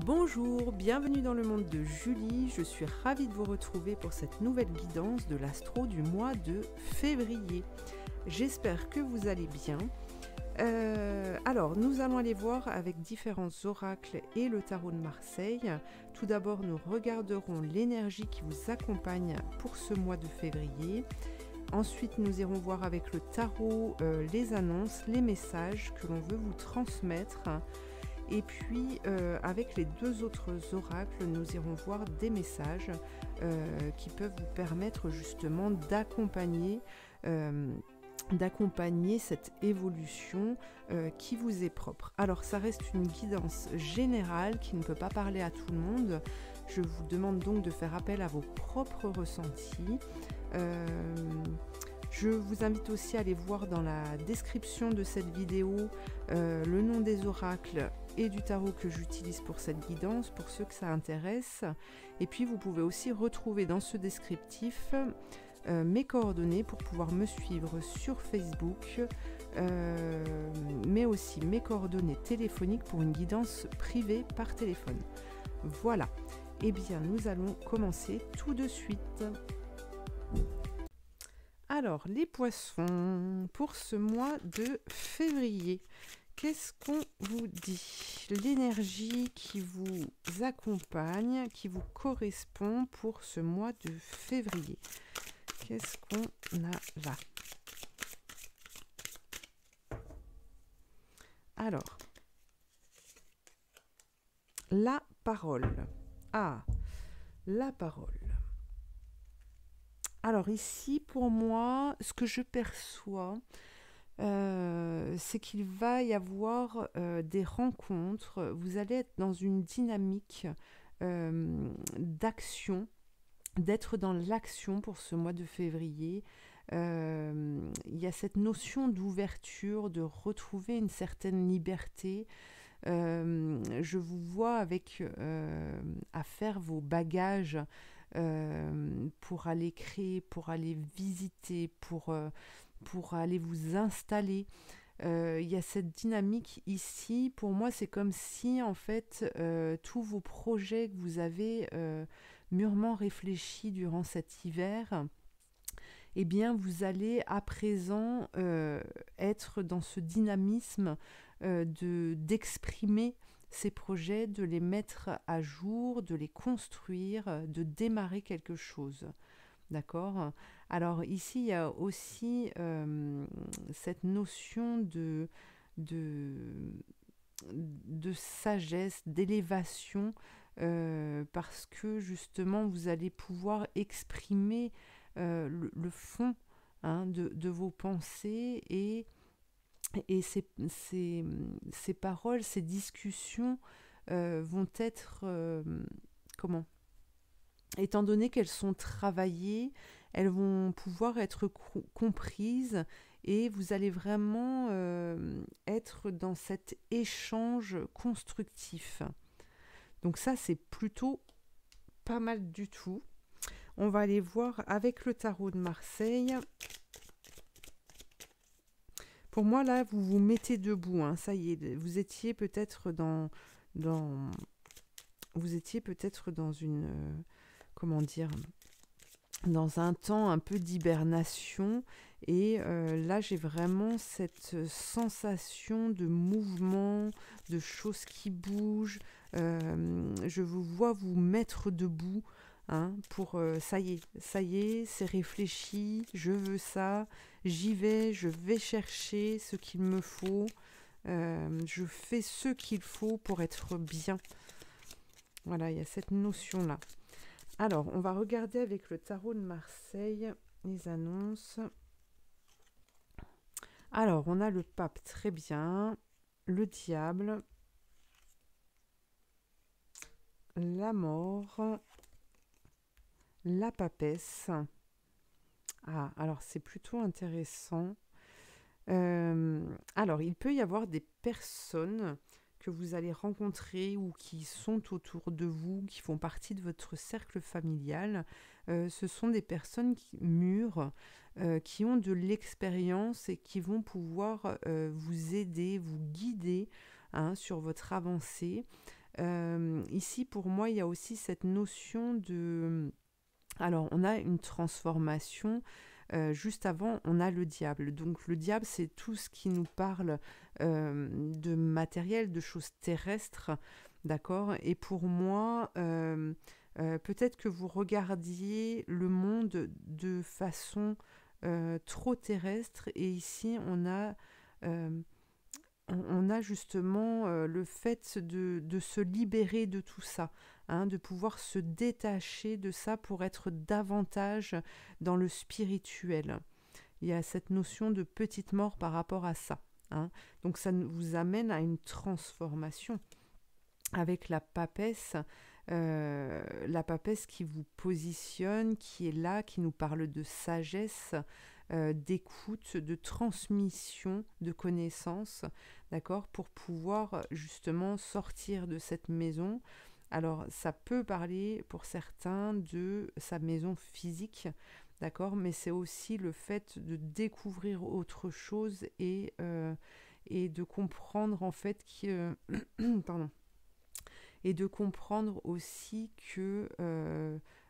Bonjour, bienvenue dans le monde de Julie, je suis ravie de vous retrouver pour cette nouvelle guidance de l'astro du mois de février. J'espère que vous allez bien. Alors, nous allons aller voir avec différents oracles et le tarot de Marseille. Tout d'abord, nous regarderons l'énergie qui vous accompagne pour ce mois de février. Ensuite, nous irons voir avec le tarot les annonces, les messages que l'on veut vous transmettre. Et puis, avec les deux autres oracles, nous irons voir des messages qui peuvent vous permettre justement d'accompagner cette évolution qui vous est propre. Alors, ça reste une guidance générale qui ne peut pas parler à tout le monde. Je vous demande donc de faire appel à vos propres ressentis. Je vous invite aussi à aller voir dans la description de cette vidéo le nom des oracles et du tarot que j'utilise pour cette guidance, pour ceux que ça intéresse. Et puis vous pouvez aussi retrouver dans ce descriptif mes coordonnées pour pouvoir me suivre sur Facebook, mais aussi mes coordonnées téléphoniques pour une guidance privée par téléphone. Voilà, et bien nous allons commencer tout de suite. Alors, les poissons, pour ce mois de février, qu'est-ce qu'on vous dit? L'énergie qui vous accompagne, qui vous correspond pour ce mois de février. Qu'est-ce qu'on a là? Alors, la parole. Ah, la parole. Alors ici, pour moi, ce que je perçois, c'est qu'il va y avoir des rencontres. Vous allez être dans une dynamique d'action, d'être dans l'action pour ce mois de février. Il y a cette notion d'ouverture, de retrouver une certaine liberté. Je vous vois avec à faire vos bagages pour aller créer, pour aller visiter, pour aller vous installer. Il y a cette dynamique ici. Pour moi, c'est comme si, en fait, tous vos projets que vous avez mûrement réfléchis durant cet hiver, eh bien, vous allez à présent être dans ce dynamisme d'exprimer ces projets, de les mettre à jour, de les construire, de démarrer quelque chose. D'accord? Alors ici, il y a aussi cette notion de sagesse, d'élévation, parce que justement, vous allez pouvoir exprimer le fond de vos pensées et ces paroles, ces discussions vont être, étant donné qu'elles sont travaillées, elles vont pouvoir être comprises et vous allez vraiment être dans cet échange constructif. Donc ça, c'est plutôt pas mal du tout. On va aller voir avec le tarot de Marseille. Pour moi, là, vous vous mettez debout. Ça y est, vous étiez peut-être vous étiez peut-être dans une... comment dire, dans un temps un peu d'hibernation et là j'ai vraiment cette sensation de mouvement, de choses qui bougent. Je vous vois vous mettre debout pour ça y est, c'est réfléchi, je veux ça, j'y vais, je vais chercher ce qu'il me faut, je fais ce qu'il faut pour être bien. Voilà, il y a cette notion là. Alors, on va regarder avec le tarot de Marseille les annonces. Alors, on a le pape, très bien. Le diable. La mort. La papesse. Ah, alors c'est plutôt intéressant. Alors, il peut y avoir des personnes que vous allez rencontrer ou qui sont autour de vous, qui font partie de votre cercle familial. Ce sont des personnes mûres, qui ont de l'expérience et qui vont pouvoir vous aider, vous guider sur votre avancée. Ici, pour moi, il y a aussi cette notion de... Alors, on a une transformation. Juste avant, on a le diable. Donc, le diable, c'est tout ce qui nous parle de matériel, de choses terrestres. D'accord? Et pour moi, peut-être que vous regardiez le monde de façon trop terrestre. Et ici, euh, on a justement le fait de se libérer de tout ça, hein, de pouvoir se détacher de ça pour être davantage dans le spirituel. Il y a cette notion de petite mort par rapport à ça, hein. Donc ça vous amène à une transformation avec la papesse qui vous positionne, qui est là, qui nous parle de sagesse, d'écoute, de transmission de connaissances, d'accord, pour pouvoir justement sortir de cette maison. Alors, ça peut parler pour certains de sa maison physique, d'accord, mais c'est aussi le fait de découvrir autre chose et de comprendre en fait que... pardon, et de comprendre aussi que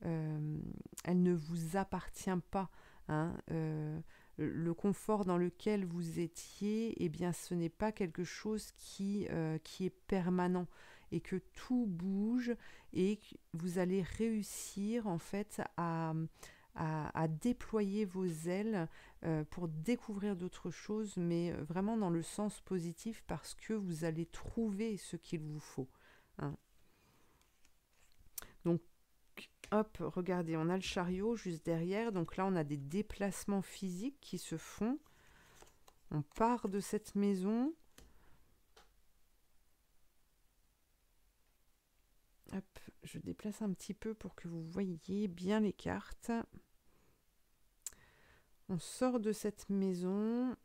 elle ne vous appartient pas, hein. Le confort dans lequel vous étiez, eh bien, ce n'est pas quelque chose qui est permanent et que tout bouge et que vous allez réussir en fait à déployer vos ailes pour découvrir d'autres choses, mais vraiment dans le sens positif parce que vous allez trouver ce qu'il vous faut, hein. Donc, hop, regardez, on a le chariot juste derrière. Donc là, on a des déplacements physiques qui se font. On part de cette maison. Hop, je déplace un petit peu pour que vous voyiez bien les cartes. On sort de cette maison.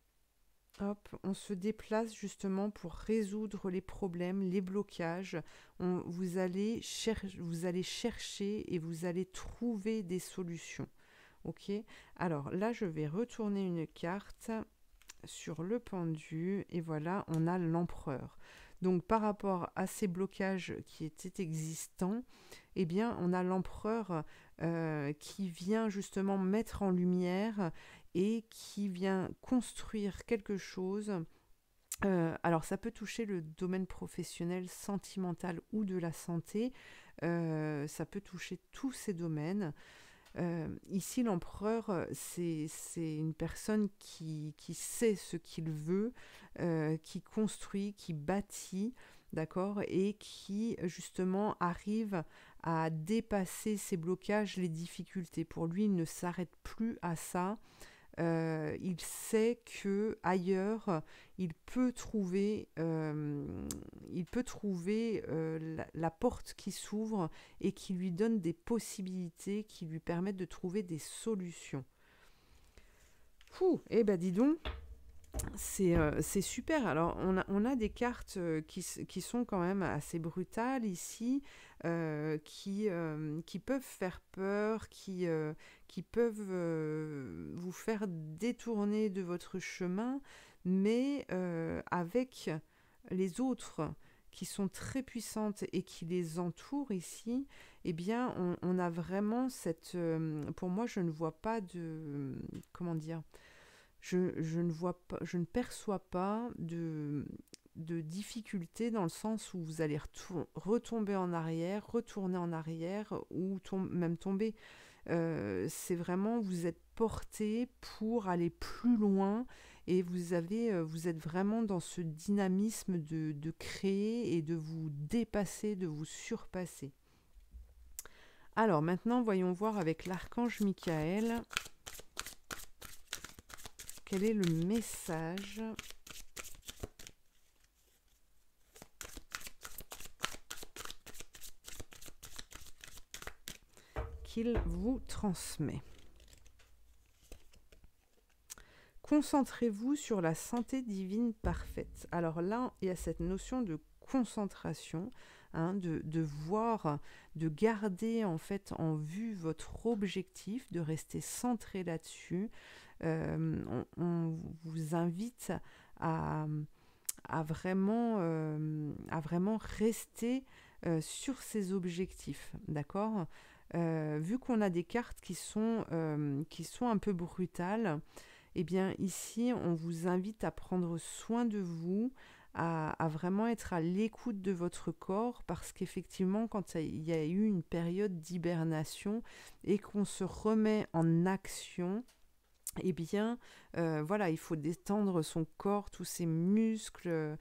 Hop, on se déplace justement pour résoudre les problèmes, les blocages. Vous allez chercher et vous allez trouver des solutions. Ok. Alors là, je vais retourner une carte sur le pendu et voilà, on a l'empereur. Donc par rapport à ces blocages qui étaient existants, eh bien on a l'empereur qui vient justement mettre en lumière et qui vient construire quelque chose. Alors ça peut toucher le domaine professionnel, sentimental ou de la santé. Ça peut toucher tous ces domaines. Ici, l'empereur, c'est une personne qui sait ce qu'il veut, qui construit, qui bâtit, d'accord, et qui justement arrive à dépasser ses blocages, les difficultés. Pour lui, il ne s'arrête plus à ça. Il sait que ailleurs, il peut trouver la porte qui s'ouvre et qui lui donne des possibilités, qui lui permettent de trouver des solutions. Fou, eh ben dis donc, c'est super. Alors, on a des cartes qui sont quand même assez brutales ici, qui peuvent faire peur, qui peuvent vous faire détourner de votre chemin, mais avec les autres qui sont très puissantes et qui les entourent ici, eh bien, on a vraiment cette... pour moi, je ne vois pas de... comment dire, je ne vois pas, je ne perçois pas de difficulté dans le sens où vous allez retomber en arrière, retourner en arrière ou même tomber. C'est vraiment, vous êtes porté pour aller plus loin et vous êtes vraiment dans ce dynamisme de créer et de vous dépasser, de vous surpasser. Alors maintenant, voyons voir avec l'archange Michael. Quel est le message qu'il vous transmet? Concentrez-vous sur la santé divine parfaite. Alors là, il y a cette notion de concentration, hein, de voir, de garder en fait en vue votre objectif, de rester centré là-dessus. On vous invite à à vraiment rester sur ses objectifs, d'accord? Vu qu'on a des cartes qui sont un peu brutales, eh bien ici, on vous invite à prendre soin de vous, à vraiment être à l'écoute de votre corps, parce qu'effectivement, quand il y a eu une période d'hibernation et qu'on se remet en action, eh bien, voilà, il faut détendre son corps, tous ses muscles,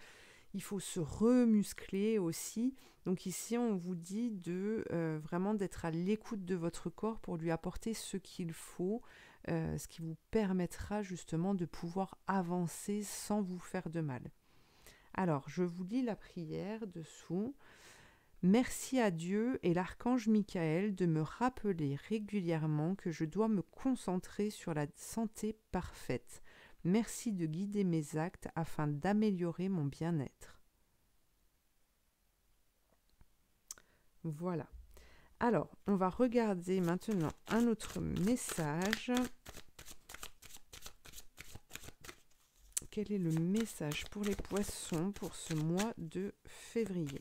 il faut se remuscler aussi. Donc ici, on vous dit de vraiment d'être à l'écoute de votre corps pour lui apporter ce qu'il faut, ce qui vous permettra justement de pouvoir avancer sans vous faire de mal. Alors, je vous lis la prière dessous. Merci à Dieu et l'archange Michael de me rappeler régulièrement que je dois me concentrer sur la santé parfaite. Merci de guider mes actes afin d'améliorer mon bien-être. Voilà. Alors, on va regarder maintenant un autre message. Quel est le message pour les poissons pour ce mois de février ?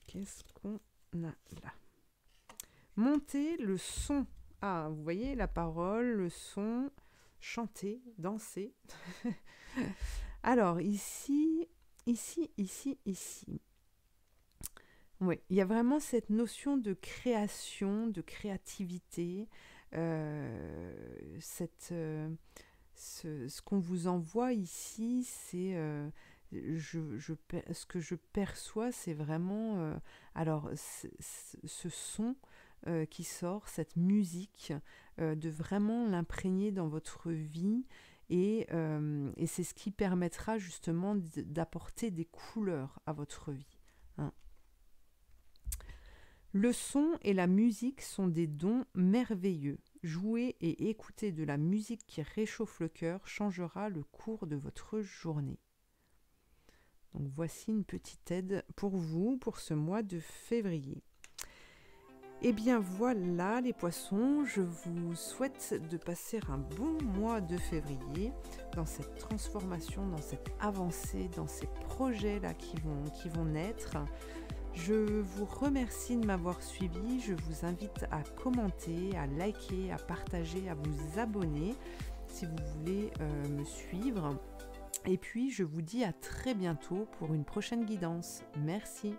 Qu'est-ce qu'on a là ? Monter le son. Ah, vous voyez la parole, le son, chanter, danser. Alors, ici. Oui, il y a vraiment cette notion de création, de créativité. Ce qu'on vous envoie ici, c'est ce que je perçois, c'est vraiment ce son qui sort, cette musique, de vraiment l'imprégner dans votre vie et c'est ce qui permettra justement d'apporter des couleurs à votre vie. Hein. Le son et la musique sont des dons merveilleux. Jouer et écouter de la musique qui réchauffe le cœur changera le cours de votre journée. Donc voici une petite aide pour vous pour ce mois de février. Et bien voilà les poissons, je vous souhaite de passer un bon mois de février dans cette transformation, dans cette avancée, dans ces projets-là qui vont naître. Je vous remercie de m'avoir suivi, je vous invite à commenter, à liker, à partager, à vous abonner si vous voulez me suivre. Et puis je vous dis à très bientôt pour une prochaine guidance. Merci.